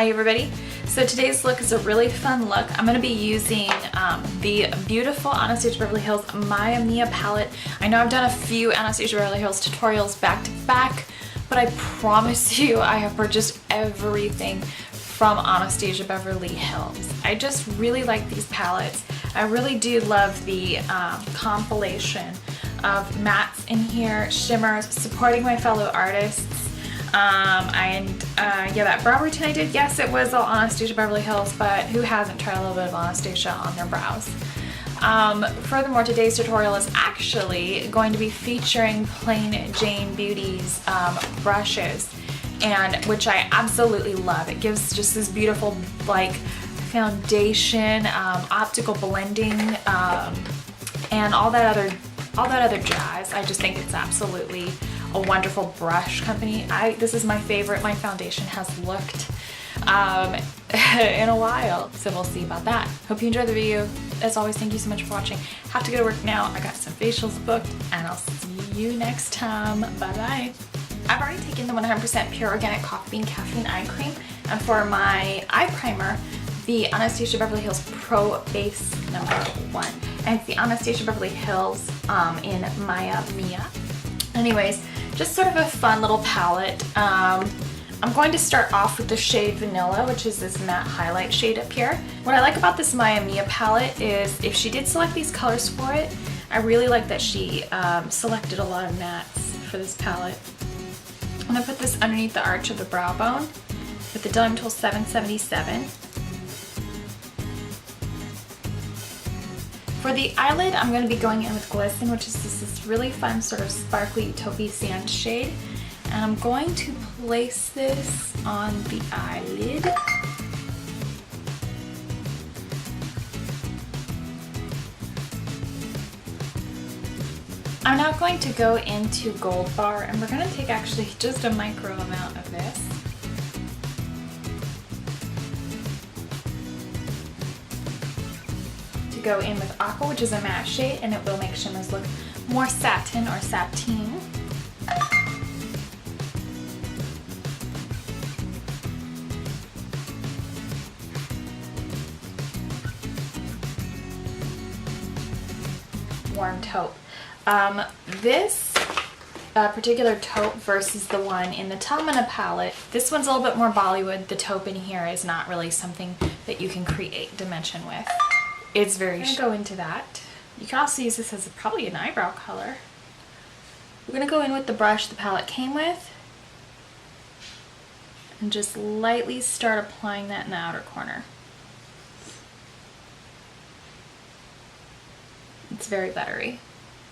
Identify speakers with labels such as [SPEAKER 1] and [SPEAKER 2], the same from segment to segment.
[SPEAKER 1] Hi everybody. So today's look is a really fun look. I'm going to be using the beautiful Anastasia Beverly Hills Mia Mia palette. I know I've done a few Anastasia Beverly Hills tutorials back to back, but I promise you I have purchased everything from Anastasia Beverly Hills. I just really like these palettes. I really do love the compilation of mattes in here, shimmers, supporting my fellow artists. Yeah, that brow routine I did, yes, it was all Anastasia Beverly Hills, but who hasn't tried a little bit of Anastasia on their brows? Furthermore, today's tutorial is actually going to be featuring Plain Jane Beauty's brushes, and which I absolutely love. It gives just this beautiful like foundation, optical blending, and all that other jazz. I just think it's absolutely a wonderful brush company. This is my favorite. My foundation has looked in a while, so we'll see about that. Hope you enjoyed the video. As always, thank you so much for watching. Have to go to work now. I got some facials booked, and I'll see you next time. Bye bye. I've already taken the 100% pure organic coffee bean caffeine eye cream, and for my eye primer, the Anastasia Beverly Hills Pro Base #1, and it's the Anastasia Beverly Hills in Mia Mia. Anyways, just sort of a fun little palette. I'm going to start off with the shade Vanilla, which is this matte highlight shade up here. What I like about this Mia Mia palette is if she did select these colors for it, I really like that she selected a lot of mattes for this palette. I'm going to put this underneath the arch of the brow bone with the Diamond Tool 777. For the eyelid, I'm going to be going in with Glisten, which is this really fun sort of sparkly taupey sand shade. And I'm going to place this on the eyelid. I'm now going to go into Gold Bar, and we're going to take actually just a micro amount of this. Go in with Aqua, which is a matte shade, and it will make shimmers look more satin or satine. Warm taupe. This particular taupe versus the one in the Tamina palette, this one's a little bit more Bollywood. The taupe in here is not really something that you can create dimension with. It's very. I'm gonna go into that. You can also use this as probably an eyebrow color. We're gonna go in with the brush the palette came with, and just lightly start applying that in the outer corner. It's very buttery.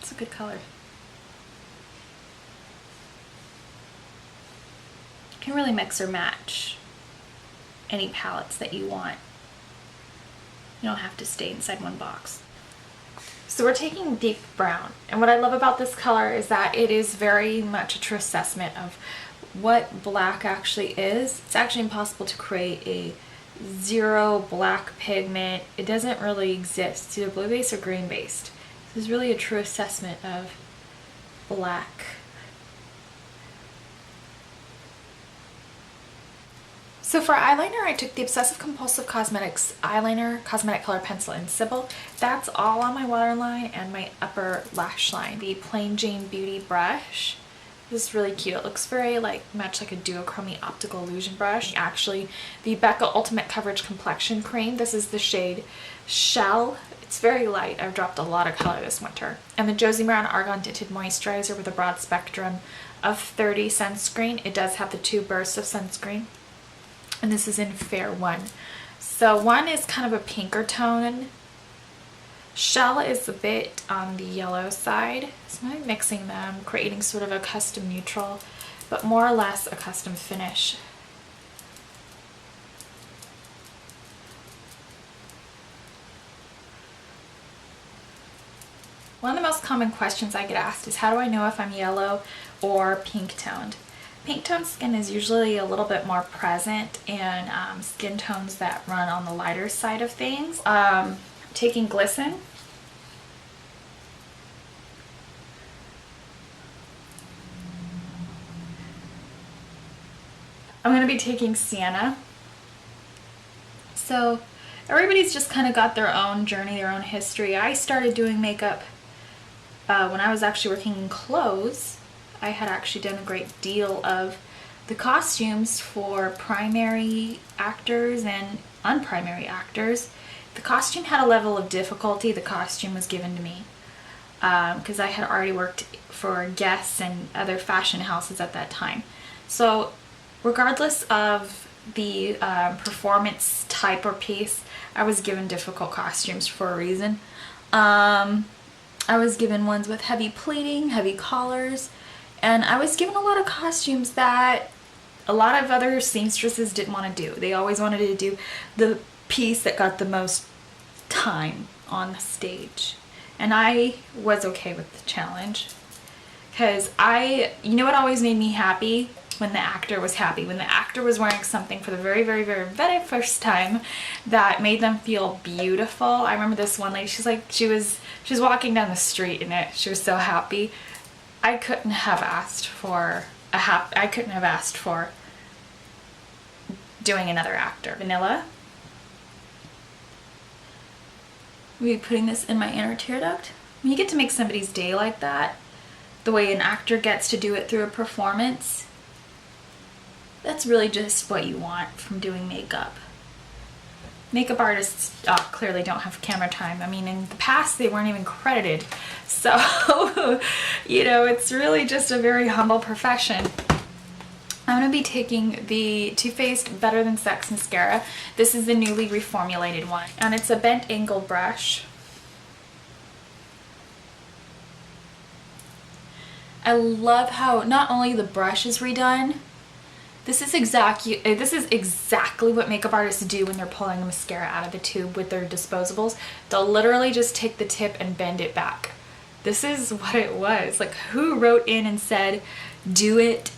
[SPEAKER 1] It's a good color. You can really mix or match any palettes that you want. You don't have to stay inside one box. So we're taking deep brown, and what I love about this color is that it is very much a true assessment of what black actually is. It's actually impossible to create a zero black pigment. It doesn't really exist. It's either blue based or green based. This is really a true assessment of black. So for eyeliner, I took the Obsessive Compulsive Cosmetics eyeliner, Cosmetic Color Pencil in Sybil. That's all on my waterline and my upper lash line. The Plain Jane Beauty brush. This is really cute. It looks very much like a duochrome optical illusion brush. Actually, the Becca Ultimate Coverage Complexion Cream. This is the shade Shell. It's very light. I've dropped a lot of color this winter. And the Josie Maran Argan Tinted Moisturizer with a broad spectrum of 30 sunscreen. It does have the 2 bursts of sunscreen. And this is in Fair 1. So 1 is kind of a pinker tone. Shell is a bit on the yellow side. So I'm mixing them, creating sort of a custom neutral, but more or less a custom finish. One of the most common questions I get asked is, how do I know if I'm yellow or pink toned? Pink toned skin is usually a little bit more present in skin tones that run on the lighter side of things. Taking Glisten. I'm going to be taking Sienna. So everybody's just kind of got their own journey, their own history. I started doing makeup when I was actually working in clothes. I had actually done a great deal of the costumes for primary actors and unprimary actors. The costume had a level of difficulty. The costume was given to me because I had already worked for Guess and other fashion houses at that time. So regardless of the performance type or piece, I was given difficult costumes for a reason. I was given ones with heavy pleating, heavy collars, and I was given a lot of costumes that a lot of other seamstresses didn't want to do. They always wanted to do the piece that got the most time on the stage. And I was okay with the challenge. Because you know what always made me happy? When the actor was happy. When the actor was wearing something for the very, very, very, very first time that made them feel beautiful. I remember this one lady, she was walking down the street in it. She was so happy. I couldn't have asked for doing another actor. Vanilla. I'm gonna be putting this in my inner tear duct. When you get to make somebody's day like that, the way an actor gets to do it through a performance, that's really just what you want from doing makeup. Makeup artists clearly don't have camera time. I mean, in the past they weren't even credited. So, you know, it's really just a very humble profession. I'm going to be taking the Too Faced Better Than Sex Mascara. This is the newly reformulated one. And it's a bent angle brush. I love how not only the brush is redone, this is exactly what makeup artists do when they're pulling the mascara out of the tube with their disposables. They'll literally just take the tip and bend it back. This is what it was. Like, who wrote in and said, do it,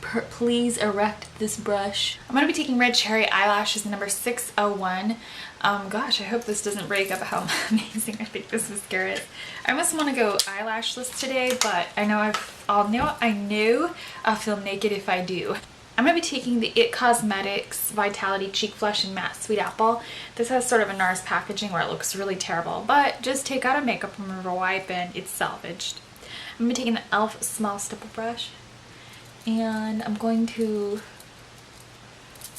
[SPEAKER 1] please erect this brush. I'm going to be taking Red Cherry Eyelashes number 601. Gosh, I hope this doesn't break up how amazing I think this mascara is. I almost want to go eyelashless today, but I know I'll feel naked if I do. I'm going to be taking the It Cosmetics Vitality Cheek Flush in Matte Sweet Apple. This has sort of a NARS packaging where it looks really terrible, but just take out a makeup remover wipe and it's salvaged. I'm going to be taking the e.l.f. Small Stipple Brush, and I'm going to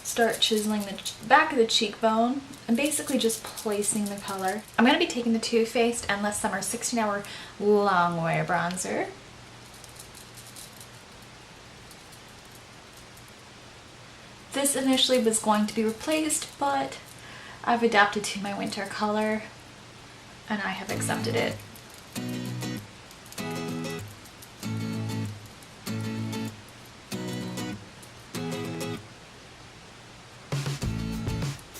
[SPEAKER 1] start chiseling the back of the cheekbone and basically just placing the color. I'm going to be taking the Too Faced Endless Summer 16-Hour Long Wear Bronzer. This initially was going to be replaced, but I've adapted to my winter color and I have accepted it.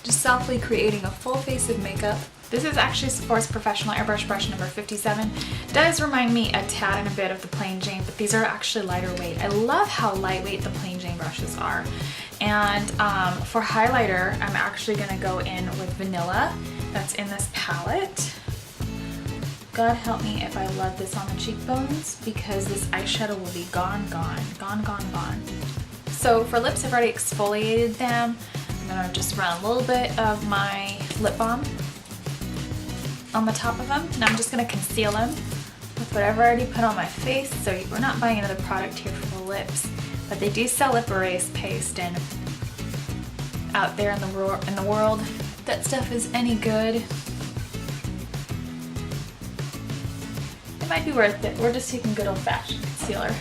[SPEAKER 1] Just softly creating a full face of makeup. This is actually Sephora's Professional Airbrush Brush number 57. It does remind me a tad and a bit of the Plain Jane, but these are actually lighter weight. I love how lightweight the Plain Jane brushes are. And for highlighter, I'm actually going to go in with Vanilla. That's in this palette. God help me if I love this on the cheekbones, because this eyeshadow will be gone, gone, gone, gone, gone. So for lips, I've already exfoliated them. I'm going to just run a little bit of my lip balm on the top of them, and I'm just going to conceal them with whatever I already put on my face. So we're not buying another product here for the lips, but they do sell lip erase paste, and out there in the world, if that stuff is any good, it might be worth it. We're just taking good old-fashioned concealer.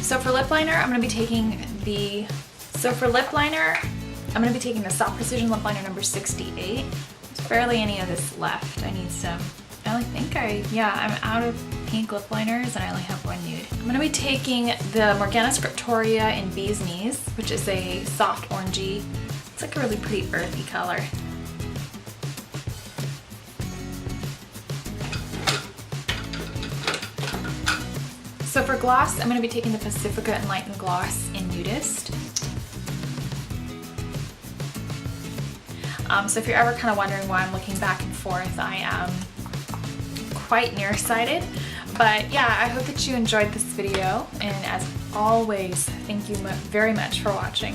[SPEAKER 1] So for lip liner, I'm going to be taking the Soft Precision Lip Liner number 68. There's barely any of this left. I need some. I'm out of pink lip liners and I only have one nude. I'm going to be taking the Morgana Cryptoria in Bee's Knees, which is a soft orangey. It's like a really pretty earthy color. So for gloss, I'm going to be taking the Pacifica Enlightened Gloss in Nudist. So if you're ever kind of wondering why I'm looking back and forth, I am quite nearsighted. But yeah, I hope that you enjoyed this video, and as always, thank you very much for watching.